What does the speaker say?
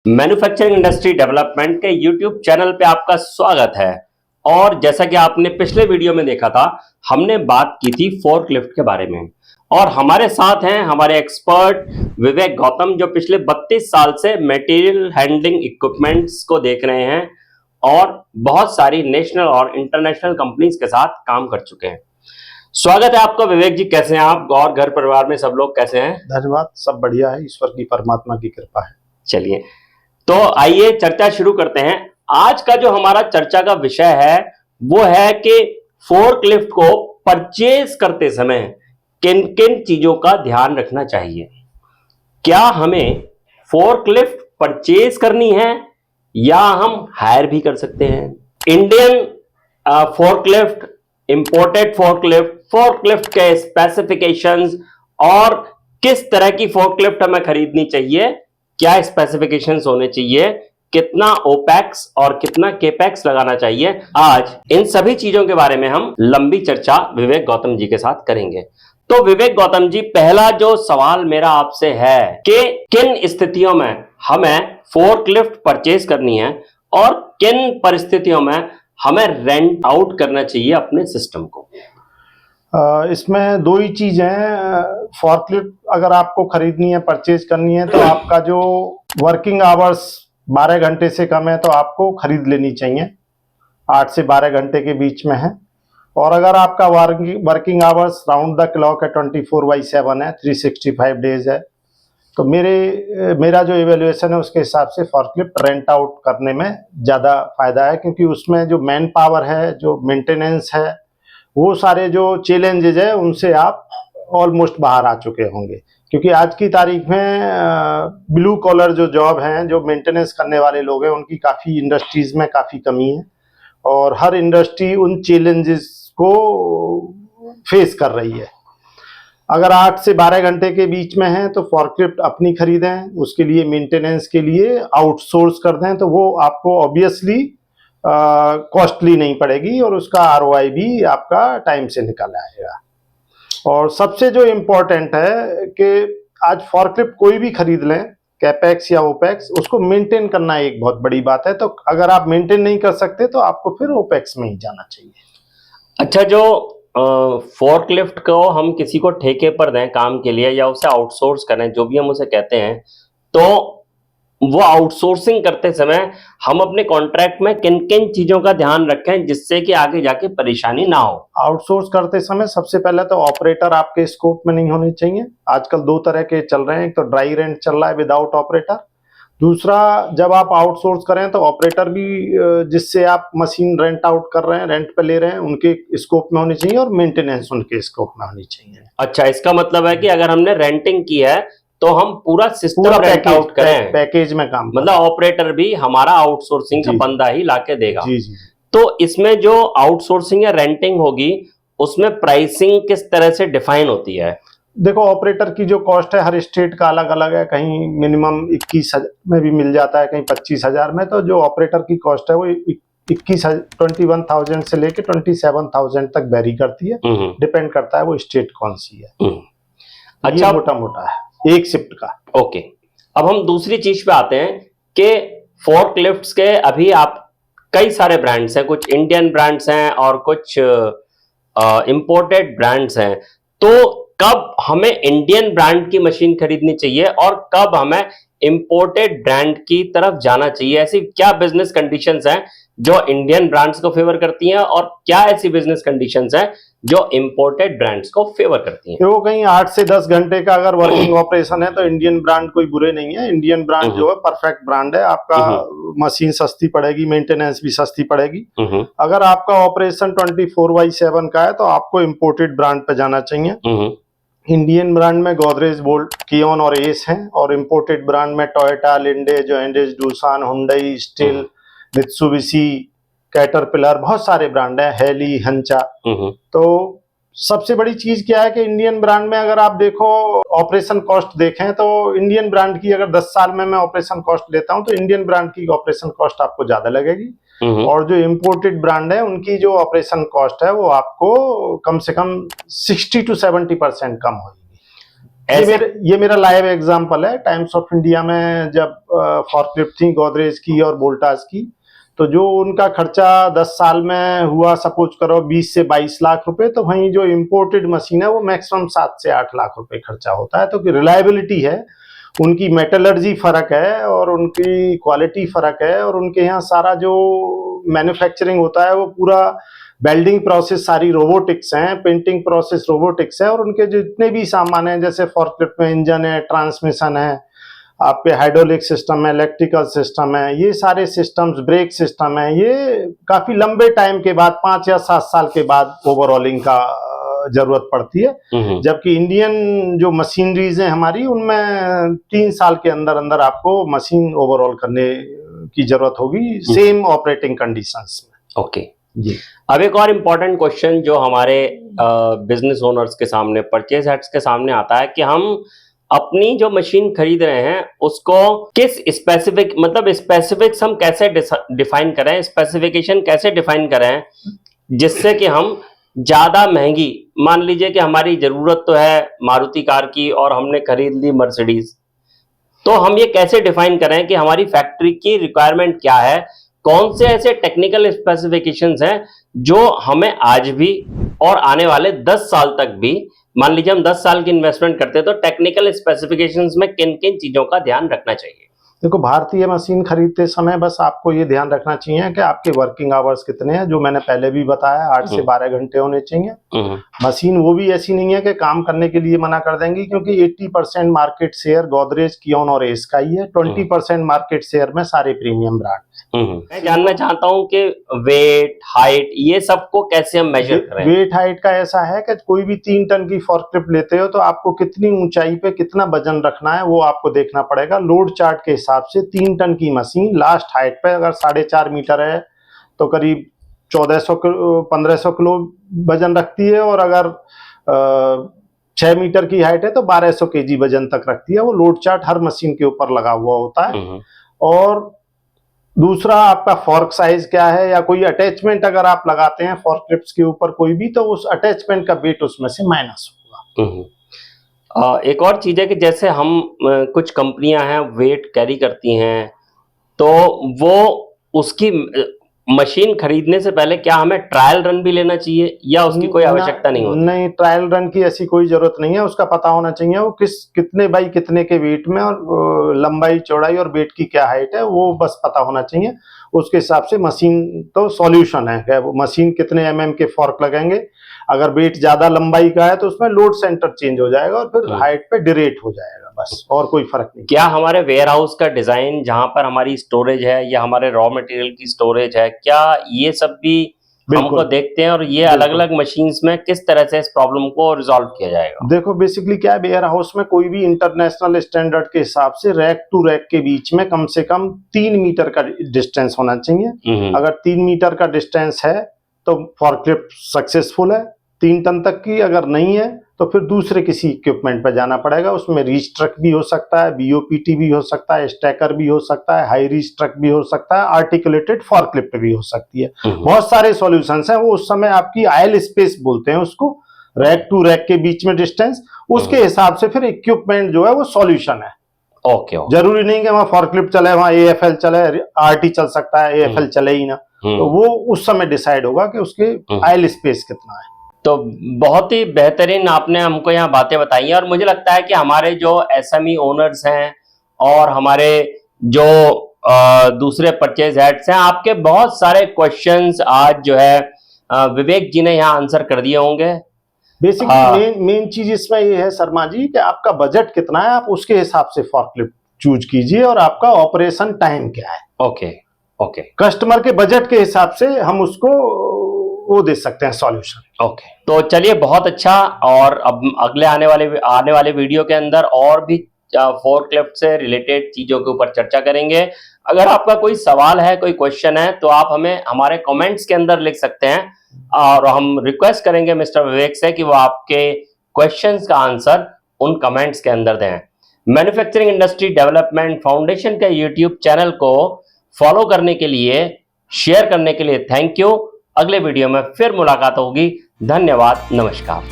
Manufacturing industry development के YouTube channel पे आपका स्वागत है। और जैसा कि आपने पिछले वीडियो में देखा था, हमने बात की थी फोर्कलिफ्ट के बारे में। और हमारे साथ हैं हमारे एक्सपर्ट विवेक गौतम, जो पिछले 32 साल से मटेरियल हैंडलिंग इक्विपमेंट्स को देख रहे हैं और बहुत सारी नेशनल और इंटरनेशनल कंपनीज के साथ काम कर चुके हैं। स्वागत है आपका विवेक जी। कैसे हैं आप और घर परिवार में सब लोग कैसे हैं? धन्यवाद, सब बढ़िया है, ईश्वर की परमात्मा की कृपा है। चलिए, तो आइए चर्चा शुरू करते हैं। आज का जो हमारा चर्चा का विषय है वो है कि फोर्कलिफ्ट को परचेज करते समय किन किन चीजों का ध्यान रखना चाहिए। क्या हमें फोर्कलिफ्ट परचेज करनी है या हम हायर भी कर सकते हैं? Indian forklift, imported forklift, forklift के स्पेसिफिकेशंस और किस तरह की फोर्कलिफ्ट हमें खरीदनी चाहिए, क्या स्पेसिफिकेशंस होने चाहिए, कितना ओपेक्स और कितना केपेक्स लगाना चाहिए, आज इन सभी चीजों के बारे में हम लंबी चर्चा विवेक गौतम जी के साथ करेंगे। तो विवेक गौतम जी, पहला जो सवाल मेरा आपसे है कि किन स्थितियों में हमें फोर्कलिफ्ट परचेज करनी है और किन परिस्थितियों में हमें रेंट आउट करना चाहिए अपने सिस्टम को। इसमें दो ही चीज़ हैं। फोर्कलिफ्ट अगर आपको खरीदनी है, परचेज करनी है, तो आपका जो वर्किंग आवर्स 12 घंटे से कम है तो आपको खरीद लेनी चाहिए। 8 से 12 घंटे के बीच में है। और अगर आपका working hours round the clock है, 24/7 है, 365 डेज है, तो मेरा जो इवेल्युएशन है उसके हिसाब से फोर्कलिफ्ट रेंट आउट करने में ज़्यादा फायदा है, क्योंकि उसमें जो मैन पावर है, जो मेंटेनेंस है, वो सारे जो चैलेंजेज है उनसे आप ऑलमोस्ट बाहर आ चुके होंगे। क्योंकि आज की तारीख में ब्लू कॉलर जो जॉब हैं, जो मेंटेनेंस करने वाले लोग हैं, उनकी काफ़ी इंडस्ट्रीज़ में काफ़ी कमी है और हर इंडस्ट्री उन चैलेंजेस को फेस कर रही है। अगर 8 से 12 घंटे के बीच में है तो फोर्कलिफ्ट अपनी खरीदें, उसके लिए मेंटेनेंस के लिए आउटसोर्स कर दें, तो वो आपको ऑब्वियसली कॉस्टली नहीं पड़ेगी और उसका आरओआई भी आपका टाइम से निकल आएगा। और सबसे जो इम्पोर्टेंट है कि आज फोर्कलिफ्ट कोई भी खरीद लें, कैपेक्स या ओपेक्स, उसको मेंटेन करना एक बहुत बड़ी बात है। तो अगर आप मेंटेन नहीं कर सकते तो आपको फिर ओपेक्स में ही जाना चाहिए। अच्छा, जो फोर्कलिफ्ट को हम किसी को ठेके पर दें काम के लिए या उसे आउटसोर्स करें, जो भी हम उसे कहते हैं, तो वो आउटसोर्सिंग करते समय हम अपने कॉन्ट्रैक्ट में किन किन चीजों का ध्यान रखें जिससे कि आगे जाके परेशानी ना हो? आउटसोर्स करते समय सबसे पहले तो ऑपरेटर आपके स्कोप में नहीं होने चाहिए। आजकल दो तरह के चल रहे हैं, एक तो ड्राई रेंट चल रहा है विदाउट ऑपरेटर, दूसरा जब आप आउटसोर्स करें तो ऑपरेटर भी जिससे आप मशीन रेंट आउट कर रहे हैं, रेंट पे ले रहे हैं, उनके स्कोप में होनी चाहिए और मेंटेनेंस उनके स्कोप में होनी चाहिए। अच्छा, इसका मतलब है कि अगर हमने रेंटिंग की है तो हम पूरा सिस्टम रेंट आउट करें, पैकेज में काम, मतलब ऑपरेटर भी हमारा आउटसोर्सिंग का बंदा ही लाके देगा। जी जी। तो इसमें जो आउटसोर्सिंग या रेंटिंग होगी उसमें प्राइसिंग किस तरह से डिफाइन होती है? देखो, ऑपरेटर की जो कॉस्ट है हर स्टेट का अलग अलग है। कहीं मिनिमम 21,000 में भी मिल जाता है, कहीं 25,000 में। तो जो ऑपरेटर की कॉस्ट है वो 21,000 से लेके 27,000 तक वेरी करती है। डिपेंड करता है वो स्टेट कौन सी है। अच्छा, मोटा मोटा है एक शिफ्ट का। ओके, अब हम दूसरी चीज पे आते हैं कि फोर्कलिफ्ट्स के अभी आप कई सारे ब्रांड्स हैं, कुछ इंडियन ब्रांड्स हैं और कुछ इंपोर्टेड ब्रांड्स हैं। तो कब हमें इंडियन ब्रांड की मशीन खरीदनी चाहिए और कब हमें इंपोर्टेड ब्रांड की तरफ जाना चाहिए? ऐसी क्या बिजनेस कंडीशंस हैं जो इंडियन ब्रांड्स को फेवर करती हैं और क्या ऐसी बिजनेस कंडीशंस हैं जो इंपोर्टेड ब्रांड्स को फेवर करती हैं? वो कहीं 8 से 10 घंटे का अगर वर्किंग ऑपरेशन है तो इंडियन ब्रांड कोई बुरे नहीं है। इंडियन ब्रांड जो है परफेक्ट ब्रांड है। आपका मशीन सस्ती पड़ेगी, मेंटेनेंस भी सस्ती पड़ेगी। अगर आपका ऑपरेशन 24/7 का है तो आपको इंपोर्टेड ब्रांड पे जाना चाहिए। इंडियन ब्रांड में गोदरेज, बोल्ट, कियोन और एस हैं, और इंपोर्टेड ब्रांड में टोयोटा, लिंडे, जोइंडेज, Doosan, Hyundai, Still, Mitsubishi, Caterpillar, बहुत सारे ब्रांड हैं, हेली, हंचा। तो सबसे बड़ी चीज क्या है कि इंडियन ब्रांड में अगर आप देखो ऑपरेशन कॉस्ट देखें तो इंडियन ब्रांड की अगर 10 साल में मैं ऑपरेशन कॉस्ट लेता हूं तो इंडियन ब्रांड की ऑपरेशन कॉस्ट आपको ज्यादा लगेगी। और जो इंपोर्टेड ब्रांड है उनकी जो ऑपरेशन कॉस्ट है वो आपको कम से कम 60 to 70% कम होगी। ये मेरा लाइव एग्जांपल है। टाइम्स ऑफ इंडिया में जब फॉर्कलिफ्ट थी गोदरेज की और वोल्टास की, तो जो उनका खर्चा 10 साल में हुआ, सपोज करो 20 से 22 लाख रुपए, तो वहीं जो इम्पोर्टेड मशीन है वो मैक्सिमम 7 से 8 लाख रुपए खर्चा होता है। तो रिलायबिलिटी है, उनकी मेटलर्जी फर्क है और उनकी क्वालिटी फर्क है, और उनके यहाँ सारा जो मैन्युफैक्चरिंग होता है वो पूरा वेल्डिंग प्रोसेस सारी रोबोटिक्स हैं, पेंटिंग प्रोसेस रोबोटिक्स है, और उनके जितने भी सामान हैं, जैसे फॉर्कलिफ्ट में इंजन है, ट्रांसमिशन है, आपके हाइड्रोलिक सिस्टम है, इलेक्ट्रिकल सिस्टम है, ये सारे सिस्टम्स, ब्रेक सिस्टम है, ये काफी लंबे टाइम के बाद 5 या 7 साल के बाद ओवरऑलिंग का जरूरत पड़ती है। जबकि इंडियन जो मशीनरीज हैं हमारी, उनमें 3 साल के अंदर अंदर आपको मशीन ओवरऑल करने की जरूरत होगी सेम ऑपरेटिंग कंडीशंस में। ओके जी। अब एक और इम्पोर्टेंट क्वेश्चन जो हमारे बिजनेस ओनर्स के सामने, परचेज हेड्स के सामने आता है कि हम अपनी जो मशीन खरीद रहे हैं उसको किस स्पेसिफिक, मतलब स्पेसिफिक्स हम कैसे डिफाइन करें, स्पेसिफिकेशन कैसे डिफाइन करें जिससे कि हम ज्यादा महंगी, मान लीजिए कि हमारी जरूरत तो है मारुति कार की और हमने खरीद ली मर्सिडीज, तो हम ये कैसे डिफाइन करें कि हमारी फैक्ट्री की रिक्वायरमेंट क्या है, कौन से ऐसे टेक्निकल स्पेसिफिकेशंस हैं जो हमें आज भी और आने वाले 10 साल तक भी, मान लीजिए हम 10 साल की इन्वेस्टमेंट करते हैं, तो टेक्निकल स्पेसिफिकेशंस में किन किन चीजों का ध्यान रखना चाहिए? देखो, भारतीय मशीन खरीदते समय बस आपको ये ध्यान रखना चाहिए कि आपके वर्किंग आवर्स कितने हैं, जो मैंने पहले भी बताया 8 से 12 घंटे होने चाहिए। मशीन वो भी ऐसी नहीं है कि काम करने के लिए मना कर देंगी, क्योंकि 80% मार्केट शेयर गोदरेज, कियोन और एस का ही है। 20% मार्केट शेयर में सारे प्रीमियम ब्रांड। मैं जानना चाहता हूं कि वेट, हाइट, ये सबको कैसे हम मेजर करें? वेट हाइट का ऐसा है कि कोई भी 3 टन की फॉर्कलिफ्ट लेते हो तो आपको कितनी ऊंचाई पे कितना वजन रखना है वो आपको देखना पड़ेगा। लोड चार्ट के हिसाब से 3 टन की मशीन लास्ट हाइट पे अगर 4.5 मीटर है तो करीब 1500 किलो वजन रखती है, और अगर 6 मीटर की हाइट है तो 1200 केजी वजन तक रखती है। वो लोड चार्ट हर मशीन के ऊपर लगा हुआ होता है। और दूसरा, आपका फॉर्क साइज क्या है, या कोई अटैचमेंट अगर आप लगाते हैं फॉर्कलिफ्ट्स के ऊपर कोई भी, तो उस अटैचमेंट का वेट उसमें से माइनस होगा। एक और चीज है कि जैसे हम कुछ कंपनियां हैं वेट कैरी करती हैं, तो वो उसकी मशीन खरीदने से पहले क्या हमें ट्रायल रन भी लेना चाहिए या उसकी कोई आवश्यकता नहीं होती? नहीं, ट्रायल रन की ऐसी कोई जरूरत नहीं है। उसका पता होना चाहिए वो कितने बाई कितने के वेट में, और लंबाई, चौड़ाई और वेट की क्या हाइट है, वो बस पता होना चाहिए। उसके हिसाब से मशीन तो सॉल्यूशन है। वो मशीन कितने mm के फॉर्क लगेंगे, अगर वेट ज्यादा लंबाई का है तो उसमें लोड सेंटर चेंज हो जाएगा और फिर हाइट पे डिरेट हो जाएगा, बस, और कोई फर्क नहीं। क्या हमारे वेयर हाउस का डिजाइन, जहां पर हमारी स्टोरेज है या हमारे रॉ मटेरियल की स्टोरेज है, क्या ये सब भी हमको देखते हैं, और ये अलग अलग मशीन्स में किस तरह से इस प्रॉब्लम को रिजॉल्व किया जाएगा? देखो, बेसिकली क्या है, वेयर हाउस में कोई भी इंटरनेशनल स्टैंडर्ड के हिसाब से रैक टू रैक के बीच में कम से कम 3 मीटर का डिस्टेंस होना चाहिए। अगर 3 मीटर का डिस्टेंस है तो फॉर्कलिफ्ट सक्सेसफुल है। 3 टन तक की अगर नहीं है तो फिर दूसरे किसी इक्विपमेंट पर जाना पड़ेगा। उसमें रीच ट्रक भी हो सकता है, बीओपीटी भी हो सकता है, स्टैकर भी हो सकता है, हाई रीच ट्रक भी हो सकता है, आर्टिकुलेटेड फॉर्कलिफ्ट भी हो सकती है। बहुत सारे सॉल्यूशंस हैं। वो उस समय आपकी आयल स्पेस बोलते हैं उसको, रैक टू रैक के बीच में डिस्टेंस, उसके हिसाब से फिर इक्विपमेंट जो है वो सॉल्यूशन है। ओके। जरूरी नहीं कि वहाँ फॉर्कलिफ्ट चले, वहाँ AFL चले, आरटी चल सकता है, AFL चले ही ना, तो वो उस समय डिसाइड होगा कि उसके आयल स्पेस कितना है। तो बहुत ही बेहतरीन आपने हमको यहाँ बातें बताई हैं, और मुझे लगता है कि हमारे जो SME ओनर्स हैं और हमारे जो दूसरे परचेज हेड्स हैं, आपके बहुत सारे क्वेश्चंस आज जो है विवेक जी ने यहाँ आंसर कर दिए होंगे। बेसिकली मेन चीज इसमें ये है शर्मा जी कि आपका बजट कितना है, आप उसके हिसाब से फॉर्कलिफ्ट चूज कीजिए, और आपका ऑपरेशन टाइम क्या है। ओके। कस्टमर के बजट के हिसाब से हम उसको वो दे सकते हैं सॉल्यूशन। ओके, तो चलिए, बहुत अच्छा। और अब अगले आने वाले वीडियो के अंदर और भी फोर्कलिफ्ट से रिलेटेड चीजों के ऊपर चर्चा करेंगे। अगर आपका कोई सवाल है, कोई क्वेश्चन है, तो आप हमें हमारे कमेंट्स के अंदर लिख सकते हैं, और हम रिक्वेस्ट करेंगे मिस्टर विवेक से कि वो आपके क्वेश्चंस का आंसर उन कमेंट्स के अंदर दें। मैन्युफैक्चरिंग इंडस्ट्री डेवलपमेंट फाउंडेशन के यूट्यूब चैनल को फॉलो करने के लिए, शेयर करने के लिए थैंक यू। अगले वीडियो में फिर मुलाकात होगी। धन्यवाद। नमस्कार।